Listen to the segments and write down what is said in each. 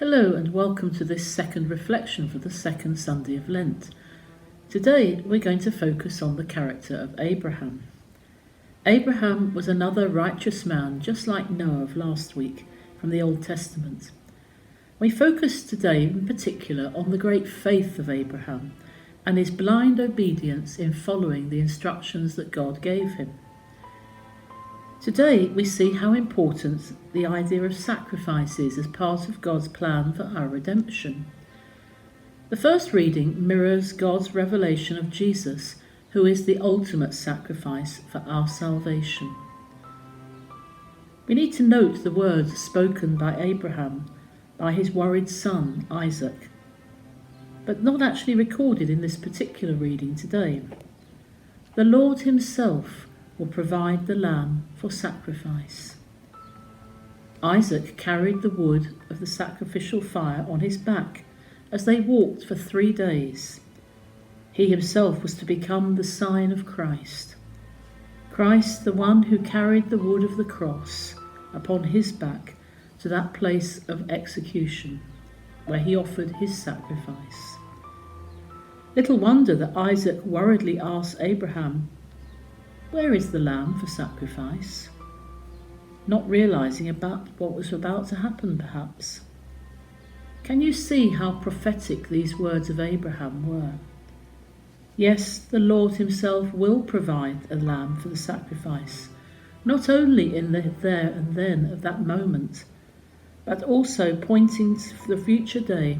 Hello and welcome to this second reflection for the second Sunday of Lent. Today we're going to focus on the character of Abraham. Abraham was another righteous man just like Noah of last week from the Old Testament. We focus today in particular on the great faith of Abraham and his blind obedience in following the instructions that God gave him. Today we see how important the idea of sacrifice is as part of God's plan for our redemption. The first reading mirrors God's revelation of Jesus, who is the ultimate sacrifice for our salvation. We need to note the words spoken by Abraham by his worried son Isaac, but not actually recorded in this particular reading today. The Lord himself will provide the lamb for sacrifice. Isaac carried the wood of the sacrificial fire on his back as they walked for 3 days. He himself was to become the sign of Christ. Christ, the one who carried the wood of the cross upon his back to that place of execution where he offered his sacrifice. Little wonder that Isaac worriedly asked Abraham, "Where is the lamb for sacrifice?" Not realizing about what was about to happen, perhaps. Can you see how prophetic these words of Abraham were? Yes, the Lord himself will provide a lamb for the sacrifice, not only in the there and then of that moment, but also pointing to the future day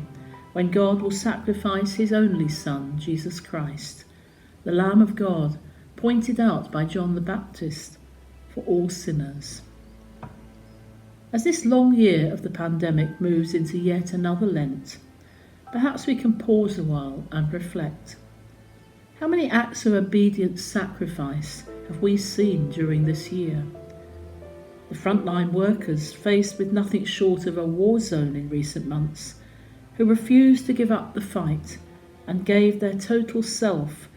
when God will sacrifice his only Son, Jesus Christ, the Lamb of God, pointed out by John the Baptist for all sinners. As this long year of the pandemic moves into yet another Lent, perhaps we can pause a while and reflect. How many acts of obedient sacrifice have we seen during this year? The frontline workers, faced with nothing short of a war zone in recent months, who refused to give up the fight and gave their total self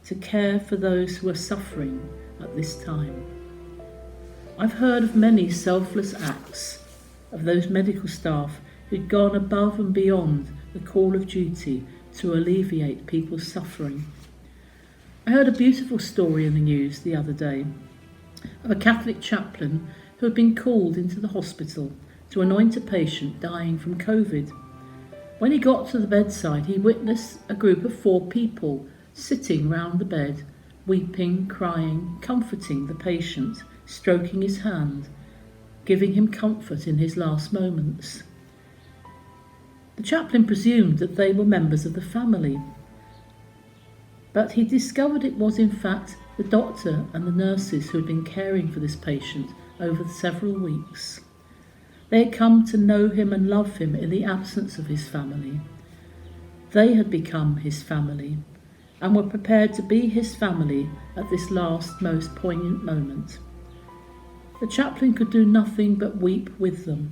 to care for those who are suffering at this time. I've heard of many selfless acts of those medical staff who'd gone above and beyond the call of duty to alleviate people's suffering. I heard a beautiful story in the news the other day of a Catholic chaplain who had been called into the hospital to anoint a patient dying from COVID. When he got to the bedside, he witnessed a group of 4 people sitting round the bed, weeping, crying, comforting the patient, stroking his hand, giving him comfort in his last moments. The chaplain presumed that they were members of the family, but he discovered it was in fact the doctor and the nurses who had been caring for this patient over several weeks. They had come to know him and love him in the absence of his family. They had become his family and were prepared to be his family at this last, most poignant moment. The chaplain could do nothing but weep with them.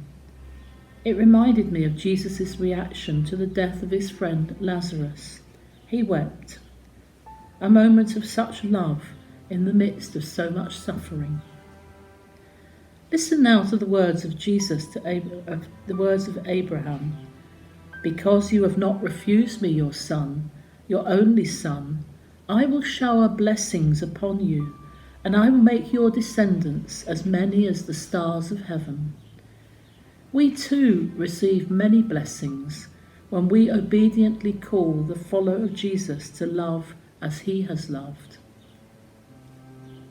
It reminded me of Jesus' reaction to the death of his friend Lazarus. He wept. A moment of such love in the midst of so much suffering. Listen now to the words of Jesus, the words of Abraham. "Because you have not refused me your son, your only son, I will shower blessings upon you, and I will make your descendants as many as the stars of heaven." We too receive many blessings when we obediently call the follower of Jesus to love as he has loved.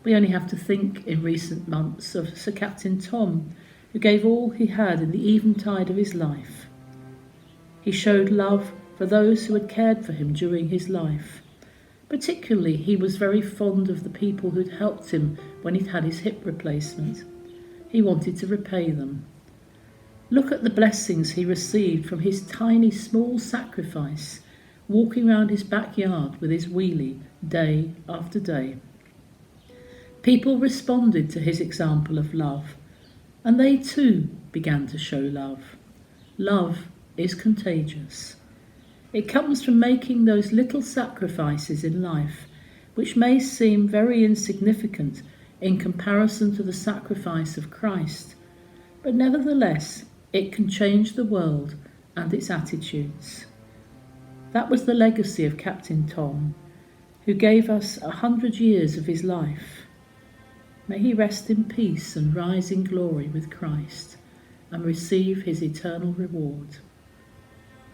We only have to think in recent months of Sir Captain Tom, who gave all he had in the eventide of his life. He showed love for those who had cared for him during his life. Particularly, he was very fond of the people who'd helped him when he'd had his hip replacement. He wanted to repay them. Look at the blessings he received from his tiny, small sacrifice, walking round his backyard with his wheelie day after day. People responded to his example of love, and they too began to show love. Love is contagious. It comes from making those little sacrifices in life, which may seem very insignificant in comparison to the sacrifice of Christ, but nevertheless it can change the world and its attitudes. That was the legacy of Captain Tom, who gave us 100 years of his life. May he rest in peace and rise in glory with Christ and receive his eternal reward.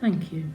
Thank you.